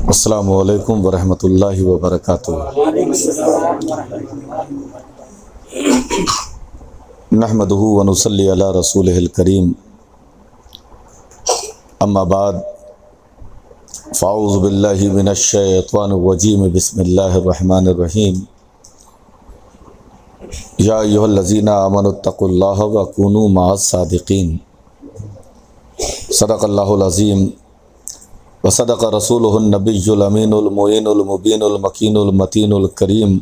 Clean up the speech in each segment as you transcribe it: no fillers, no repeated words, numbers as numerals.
السلام علیکم ورحمۃ اللہ وبرکاتہ۔ نحمدہ ونصلی علی رسولہ الکریم، اما بعد فاعوذ باللہ من الشیطان الرجیم، بسم اللہ الرحمن الرحیم۔ یا ایھا الذین آمنوا اتقوا اللہ وکونوا مع الصادقین۔ صدق اللہ العظیم وصدق رسولہ النبی الامین المعین المبین المکین المتین الکریم،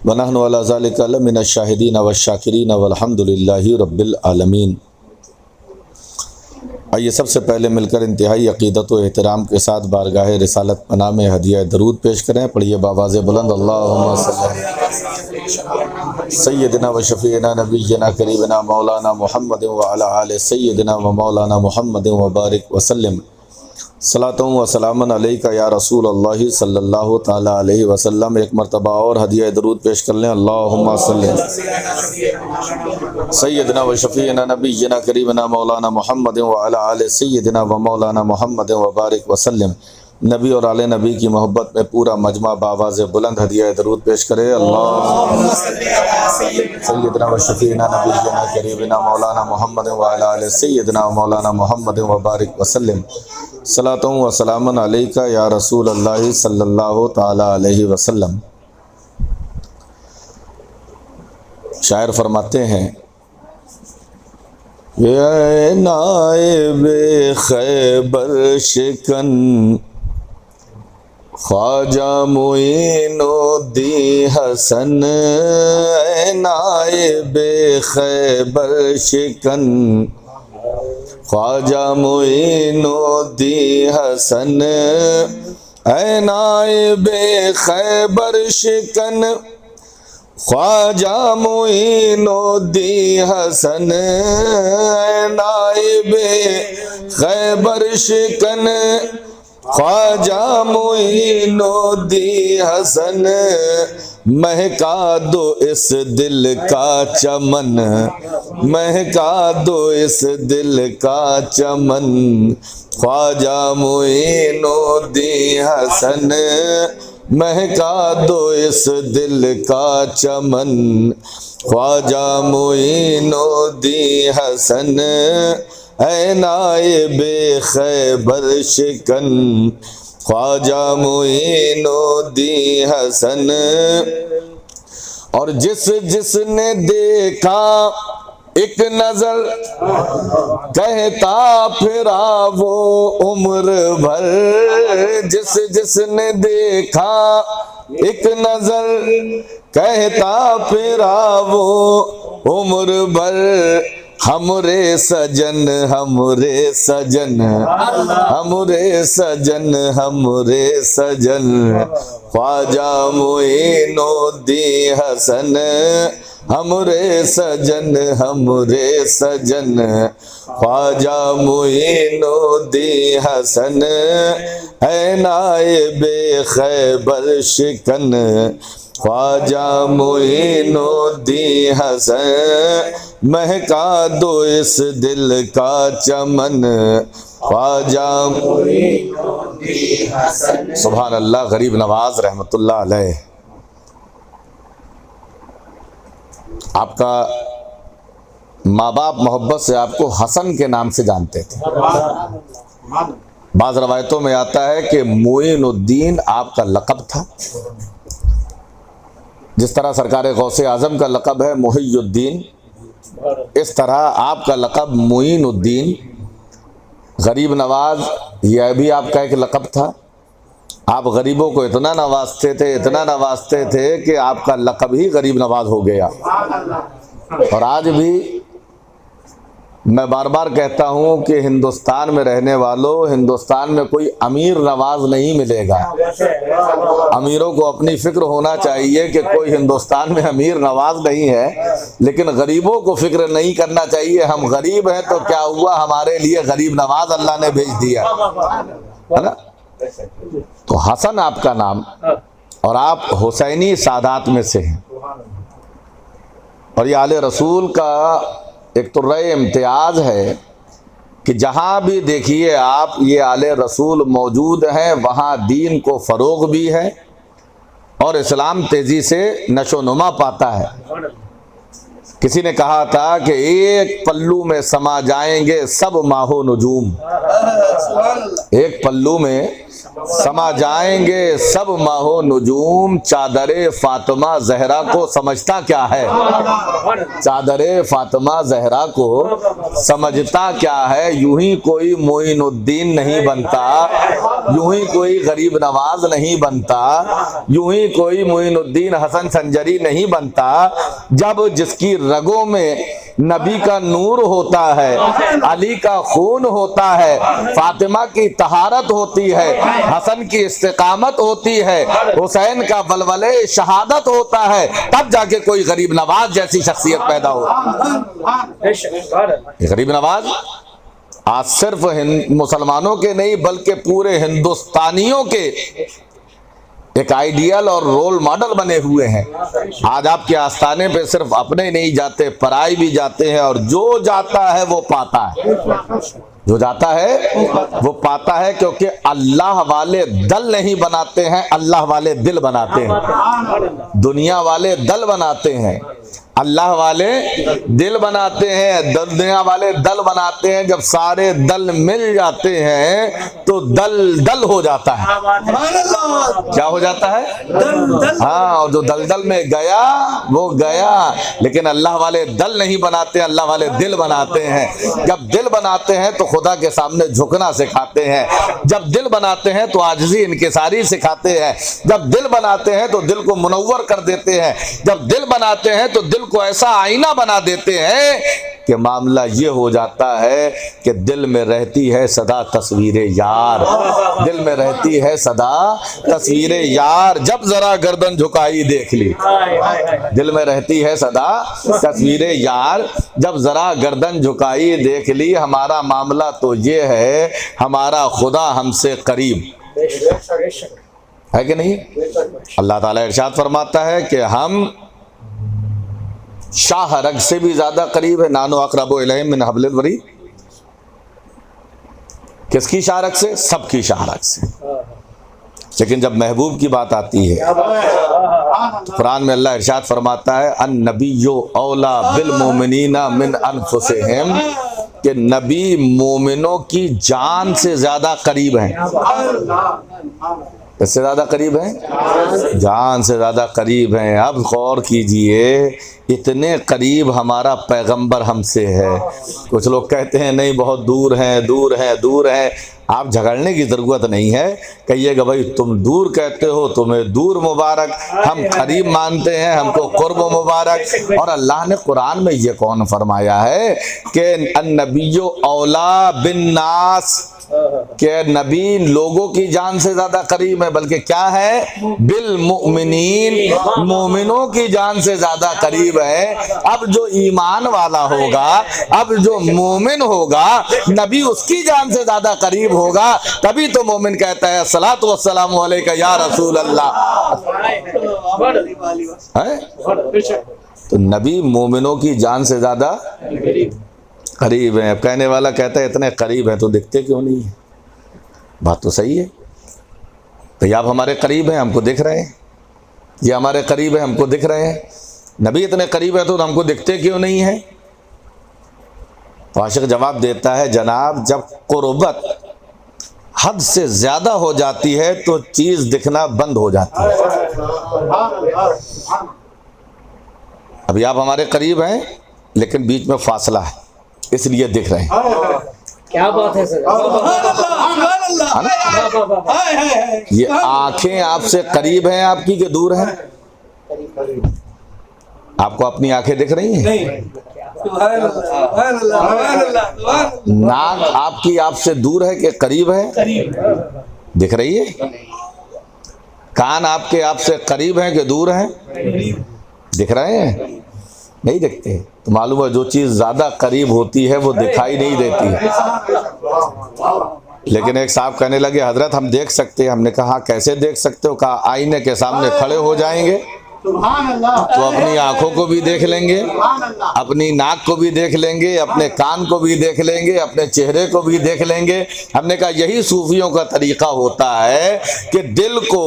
ونحن علی ذلک لمن الشاہدین والشاکرین والحمد للہ رب العالمین۔ آئیے سب سے پہلے مل کر انتہائی عقیدت و احترام کے ساتھ بارگاہ رسالت پناہ میں ہدیہ درود پیش کریں۔ پڑھیے بآواز بلند، اللہم صلی علی سیدنا و شفیعنا نبینا قریبنا مولانا محمد وعلی آل سیدنا و مولانا محمد وبارک وسلم۔ صلاۃ و سلام علیکہ یا رسول اللہ صلی اللہ تعالی علیہ وسلم۔ ایک مرتبہ اور ہدیہ درود پیش کر لیں، اللہم صلی سیدنا و شفیعنا نبینا قریبنا مولانا محمد وعلی آل سیدنا و مولانا محمد وبارک وسلم۔ نبی اور آل نبی کی محبت میں پورا مجمع بآواز بلند ہدیہ درود پیش کرے، اللہم سیدنا و شفیعنا نبینا قریبنا مولانا محمد وعلی آل سیدنا و مولانا محمد وبارک وسلم۔ صلاۃ و سلام علیکہ یا رسول اللہ صلی اللہ تعالی علیہ وسلم۔ شاعر فرماتے ہیں، اے نائب خیبر شکن خواجہ معین الدین حسن، اے نائب خیبر شکن خواجہ معین الدین حسن، اے نائب خیبر شکن خواجہ معین الدین حسن، اے نائب خیبر شکن خواجہ معین الدین حسن، مہکا دو اس دل کا چمن، مہکا دو اس دل کا چمن، خواجہ معین الدین حسن، مہکا دو اس دل کا چمن، خواجہ معین الدین حسن، اے نائب خیبر شکن خواجہ معین الدین حسن۔ اور جس نے دیکھا ایک نظر کہتا پھرا وہ عمر بھر، جس نے دیکھا ایک نظر کہتا پھرا وہ عمر بھر، ہمرے سجن ہمرے سجن ہمرے سجن ہمرے سجن، خواجہ معین الدین حسن، ہمرے سجن ہمرے سجن، خواجہ معین الدین حسن، اے نائب خیبر شکن خواجہ معین الدین حسن، مہکا دو اس دل کا چمن، خواجہ معین الدین حسن۔ سبحان اللہ۔ غریب نواز رحمۃ اللہ علیہ، آپ کا ماں باپ محبت سے آپ کو حسن کے نام سے جانتے تھے۔ بعض روایتوں میں آتا ہے کہ معین الدین آپ کا لقب تھا، جس طرح سرکار غوث اعظم کا لقب ہے محی الدین، اس طرح آپ کا لقب معین الدین۔ غریب نواز یہ بھی آپ کا ایک لقب تھا۔ آپ غریبوں کو اتنا نوازتے تھے کہ آپ کا لقب ہی غریب نواز ہو گیا۔ اور آج بھی میں بار بار کہتا ہوں کہ ہندوستان میں رہنے والوں، ہندوستان میں کوئی امیر نواز نہیں ملے گا۔ امیروں کو اپنی فکر ہونا چاہیے کہ کوئی ہندوستان میں امیر نواز نہیں ہے، لیکن غریبوں کو فکر نہیں کرنا چاہیے ہم غریب ہیں تو کیا ہوا، ہمارے لیے غریب نواز اللہ نے بھیج دیا ہے نا۔ تو حسن آپ کا نام، اور آپ حسینی سادات میں سے ہیں، اور یہ آل رسول کا ایک طرح امتیاز ہے کہ جہاں بھی دیکھیے آپ یہ آل رسول موجود ہیں وہاں دین کو فروغ بھی ہے اور اسلام تیزی سے نشو و نما پاتا ہے۔ کسی نے کہا تھا کہ ایک پلو میں سما جائیں گے سب ماہ و نجوم، ایک پلو میں سما جائیں گے سب ماہ و نجوم، چادر فاطمہ زہرا کو سمجھتا کیا ہے، چادر فاطمہ زہرا کو سمجھتا کیا ہے۔ یوں ہی کوئی معین الدین نہیں بنتا، یوں ہی کوئی غریب نواز نہیں بنتا، یوں ہی کوئی معین الدین حسن سنجری نہیں بنتا، جب جس کی رگوں میں نبی کا نور ہوتا ہے، علی کا خون ہوتا ہے، فاطمہ کی طہارت ہوتی ہے، حسن کی استقامت ہوتی ہے، حسین کا ولولے شہادت ہوتا ہے، تب جا کے کوئی غریب نواز جیسی شخصیت پیدا ہو۔ غریب نواز آج صرف مسلمانوں کے نہیں بلکہ پورے ہندوستانیوں کے ایک آئیڈیل اور رول ماڈل بنے ہوئے ہیں۔ آج آپ کے آستانے پہ صرف اپنے نہیں جاتے، پرائی بھی جاتے ہیں، اور جو جاتا ہے وہ پاتا ہے، جو جاتا ہے وہ پاتا ہے، کیونکہ اللہ والے دل نہیں بناتے ہیں، اللہ والے دل بناتے ہیں۔ دنیا والے دل بناتے ہیں، اللہ والے دل بناتے ہیں۔ دنیا والے دل بناتے ہیں، جب سارے دل مل جاتے ہیں تو دل دل ہو جاتا ہے۔ کیا ہو جاتا ہے؟ ہاں، اور جو دلدل میں گیا وہ گیا۔ لیکن اللہ والے دل نہیں بناتے، اللہ والے دل بناتے ہیں۔ جب دل بناتے ہیں تو خدا کے سامنے جھکنا سکھاتے ہیں، جب دل بناتے ہیں تو عاجزی انکساری سکھاتے ہیں، جب دل بناتے ہیں تو دل کو منور کر دیتے ہیں، جب دل بناتے ہیں تو دل کو ایسا آئینہ بنا دیتے ہیں کہ معاملہ یہ ہو جاتا ہے کہ دل میں رہتی ہے صدا تصویر یار، دل میں رہتی ہے صدا تصویر یار، جب ذرا گردن جھکائی دیکھ لی، دل میں رہتی ہے صدا تصویر یار، جب ذرا گردن جھکائی دیکھ لی۔ ہمارا معاملہ تو یہ ہے، ہمارا خدا ہم سے قریب ہے کہ نہیں؟ اللہ تعالیٰ ارشاد فرماتا ہے کہ ہم شاہ رگ سے بھی زیادہ قریب ہے، نانو اقرب الیہ من حبل الورید۔ کس کی شاہ رگ سے؟ سب کی شاہ رگ سے۔ لیکن جب محبوب کی بات آتی ہے تو قرآن میں اللہ ارشاد فرماتا ہے النبی اولا بالمؤمنین من انفسہم، کہ نبی مومنوں کی جان سے زیادہ قریب ہیں۔ اس سے زیادہ قریب ہیں؟ جان سے زیادہ قریب ہیں۔ اب غور کیجئے، اتنے قریب ہمارا پیغمبر ہم سے ہے۔ کچھ لوگ کہتے ہیں نہیں بہت دور ہیں، دور ہیں، دور ہیں۔ آپ جھگڑنے کی ضرورت نہیں ہے، کہیے گا بھائی تم دور کہتے ہو، تمہیں دور مبارک، ہم قریب مانتے ہیں، ہم کو قرب مبارک۔ اور اللہ نے قرآن میں یہ کون فرمایا ہے کہ النبی اولا بالناس، کہ نبی لوگوں کی جان سے زیادہ قریب ہے، بلکہ کیا ہے؟ بالمؤمنین، مومنوں کی جان سے زیادہ قریب ہے۔ اب جو ایمان والا ہوگا، اب جو مومن ہوگا، نبی اس کی جان سے زیادہ قریب ہوگا، تبھی تو مومن کہتا ہے الصلاۃ والسلام علیک یا رسول اللہ۔ تو نبی مومنوں کی جان سے زیادہ قریب ہیں۔ اب کہنے والا کہتا ہے اتنے قریب ہیں تو دکھتے کیوں نہیں ہیں؟ بات تو صحیح ہے، تو یہ آپ ہمارے قریب ہیں، ہم کو دکھ رہے ہیں، یہ ہمارے قریب ہیں، ہم کو دکھ رہے ہیں۔ نبی اتنے قریب ہیں تو ہم کو دکھتے کیوں نہیں ہیں؟ تو عاشق جواب دیتا ہے جناب جب قربت حد سے زیادہ ہو جاتی ہے تو چیز دکھنا بند ہو جاتی ہے۔ ابھی آپ ہمارے قریب ہیں لیکن بیچ میں فاصلہ ہے، اس لیے دکھ رہے ہیں۔ کیا بات ہے سر، یہ آنکھیں آپ سے قریب ہیں آپ کی کہ دور ہیں؟ آپ کو اپنی آنکھیں دکھ رہی ہیں؟ ناک آپ کی آپ سے دور ہے کہ قریب ہے؟ دکھ رہی ہے؟ کان آپ کے آپ سے قریب ہیں کہ دور ہیں؟ دکھ رہے ہیں؟ نہیں دکھتے۔ تو معلوم ہے جو چیز زیادہ قریب ہوتی ہے وہ دکھائی نہیں دیتی ہے۔ لیکن ایک صاحب کہنے لگے حضرت ہم دیکھ سکتے ہیں۔ ہم نے کہا کیسے دیکھ سکتے ہو؟ کہا آئینے کے سامنے کھڑے ہو جائیں گے تو اپنی آنکھوں کو بھی دیکھ لیں گے، اپنی ناک کو بھی دیکھ لیں گے، اپنے کان کو بھی دیکھ لیں گے، اپنے چہرے کو بھی دیکھ لیں گے۔ ہم نے کہا یہی صوفیوں کا طریقہ ہوتا ہے کہ دل کو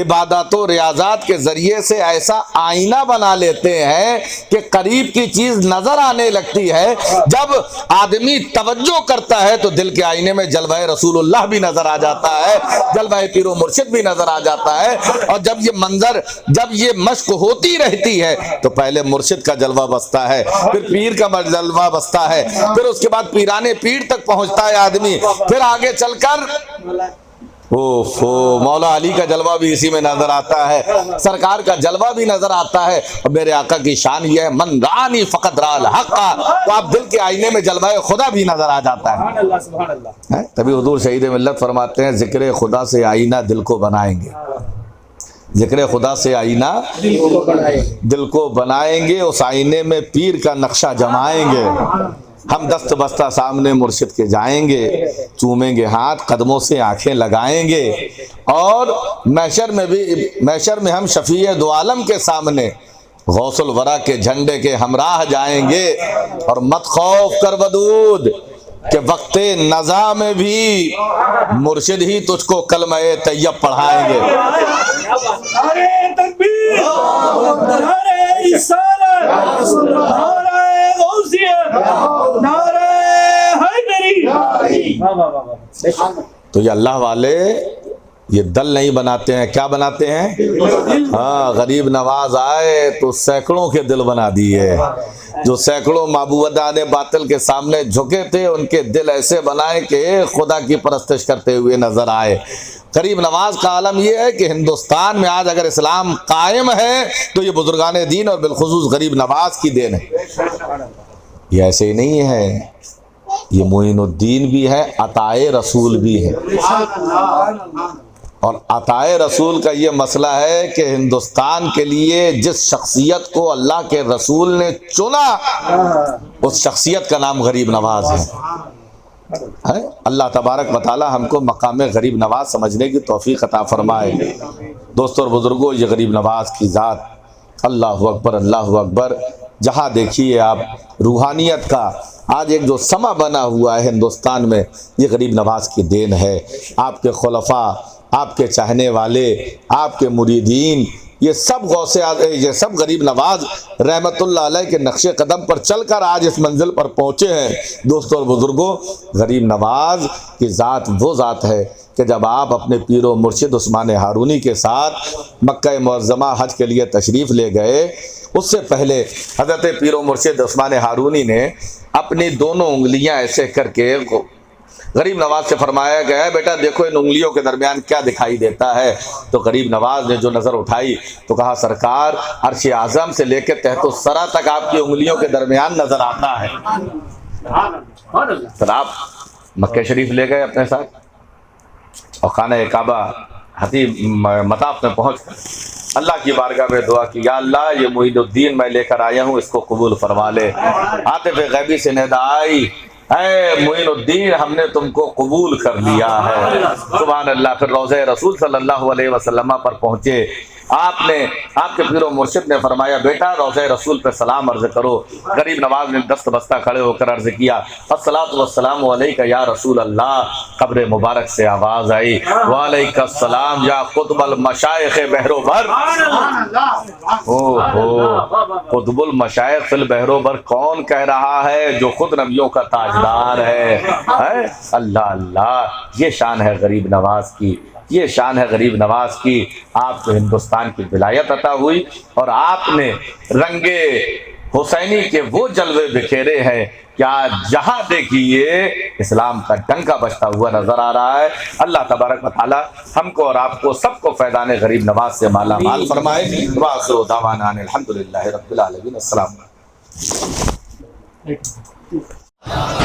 عبادات و ریاضات کے ذریعے سے ایسا آئینہ بنا لیتے ہیں کہ قریب کی چیز نظر آنے لگتی ہے۔ جب آدمی توجہ کرتا ہے تو دل کے آئینے میں جلوہ رسول اللہ بھی نظر آ جاتا ہے، جلوہ پیر و مرشد بھی نظر آ جاتا ہے۔ اور جب یہ منظر، جب یہ مشق ہوتی رہتی ہے تو پہلے مرشد کا جلوہ بستا ہے، پھر پیر کا جلوہ بستا ہے، پھر اس کے بعد پیرانے پیر تک پہنچتا ہے آدمی، پھر آگے چل کر مولا علی کا جلوہ بھی اسی میں نظر آتا ہے، سرکار کا جلوہ بھی نظر آتا ہے۔ اور میرے آقا کی شان یہ ہے من رانی فقط را الحق، تو آپ دل کے آئینے میں جلوہ خدا بھی نظر آ جاتا ہے۔ تبھی حضور شہید ملت فرماتے ہیں ذکر خدا سے آئینہ دل کو بنائیں گے، ذکر خدا سے آئینہ دل کو بنائیں گے، اس آئینے میں پیر کا نقشہ جمائیں گے، ہم دست بستہ سامنے مرشد کے جائیں گے، چومیں گے ہاتھ، قدموں سے آنکھیں لگائیں گے، اور محشر میں ہم شفیع دو عالم کے سامنے غوث الورا کے جھنڈے کے ہمراہ جائیں گے۔ اور مت خوف کر ودود کہ وقت نزا میں بھی مرشد ہی تجھ کو کلمہ طیب پڑھائیں گے۔ نعرہ تکبیر، نعرہ رسالت، نعرہ غوثیت، نعرہ حیدری۔ تو یہ اللہ والے یہ دل نہیں بناتے ہیں، کیا بناتے ہیں؟ ہاں، غریب نواز آئے تو سینکڑوں کے دل بنا دیے، جو سینکڑوں معبودان باطل کے سامنے جھکے تھے ان کے دل ایسے بنائے کہ خدا کی پرستش کرتے ہوئے نظر آئے۔ غریب نواز کا عالم یہ ہے کہ ہندوستان میں آج اگر اسلام قائم ہے تو یہ بزرگان دین اور بالخصوص غریب نواز کی دین ہے۔ یہ ایسے ہی نہیں ہے، یہ معین الدین بھی ہے، عطائے رسول بھی ہے۔ اور عطائے رسول کا یہ مسئلہ ہے کہ ہندوستان کے لیے جس شخصیت کو اللہ کے رسول نے چنا اس شخصیت کا نام غریب نواز ہے۔ اللہ تبارک و تعالی ہم کو مقام غریب نواز سمجھنے کی توفیق عطا فرمائے۔ دوستوں اور بزرگوں، یہ غریب نواز کی ذات، اللہ اکبر اللہ اکبر۔ جہاں دیکھیے آپ روحانیت کا آج ایک جو سما بنا ہوا ہے ہندوستان میں، یہ غریب نواز کی دین ہے۔ آپ کے خلفاء، آپ کے چاہنے والے، آپ کے مریدین، یہ سب غوث یہ سب غریب نواز رحمت اللہ علیہ کے نقش قدم پر چل کر آج اس منزل پر پہنچے ہیں۔ دوستوں اور بزرگوں، غریب نواز کی ذات وہ ذات ہے کہ جب آپ اپنے پیر و مرشد عثمان ہارونی کے ساتھ مکہ معظمہ حج کے لیے تشریف لے گئے، اس سے پہلے حضرت پیر و مرشد عثمان ہارونی نے اپنی دونوں انگلیاں ایسے کر کے غریب نواز سے فرمایا گیا ہے بیٹا دیکھو ان انگلیوں کے درمیان کیا دکھائی دیتا ہے؟ تو غریب نواز نے جو نظر اٹھائی تو کہا سرکار عرش اعظم سے لے کے تحت الثری تک آپ کی انگلیوں کے درمیان نظر آتا ہے۔ پھر آپ مکہ شریف لے گئے اپنے ساتھ اور خانہ کعبہ حتیم مطاف میں پہنچ کر اللہ کی بارگاہ میں دعا کی، یا اللہ یہ معین الدین میں لے کر آیا ہوں، اس کو قبول فرما لے۔ عاطف غیبی سے ندا آئی، اے معین الدین ہم نے تم کو قبول کر لیا ہے۔ سبحان اللہ۔ پھر روضہ رسول صلی اللہ علیہ وسلم پر پہنچے، آپ کے پیر و مرشد نے فرمایا بیٹا روضہ رسول پہ سلام عرض کرو۔ غریب نواز نے دست بستہ کھڑے ہو کر عرض کیا الصلاۃ والسلام علیک یا رسول اللہ۔ قبر مبارک سے آواز آئی وعلیک السلام یا قطب المشائخ بحر و بر۔ قطب المشائخ فی البحر و بر کون کہہ رہا ہے؟ جو خود نبیوں کا تاجدار ہے۔ اللہ اللہ، یہ شان ہے غریب نواز کی، یہ شان ہے غریب نواز کی۔ آپ کو ہندوستان کی ولایت عطا ہوئی اور آپ نے رنگ حسینی کے وہ جلوے بکھیرے ہیں کہ آج جہاں دیکھیے اسلام کا ڈنکا بجتا ہوا نظر آ رہا ہے۔ اللہ تبارک و تعالی ہم کو اور آپ کو سب کو فیضان غریب نواز سے مالا مال فرمائے۔ وآخر دعوانا الحمدللہ رب العالمین۔ السلام علیکم۔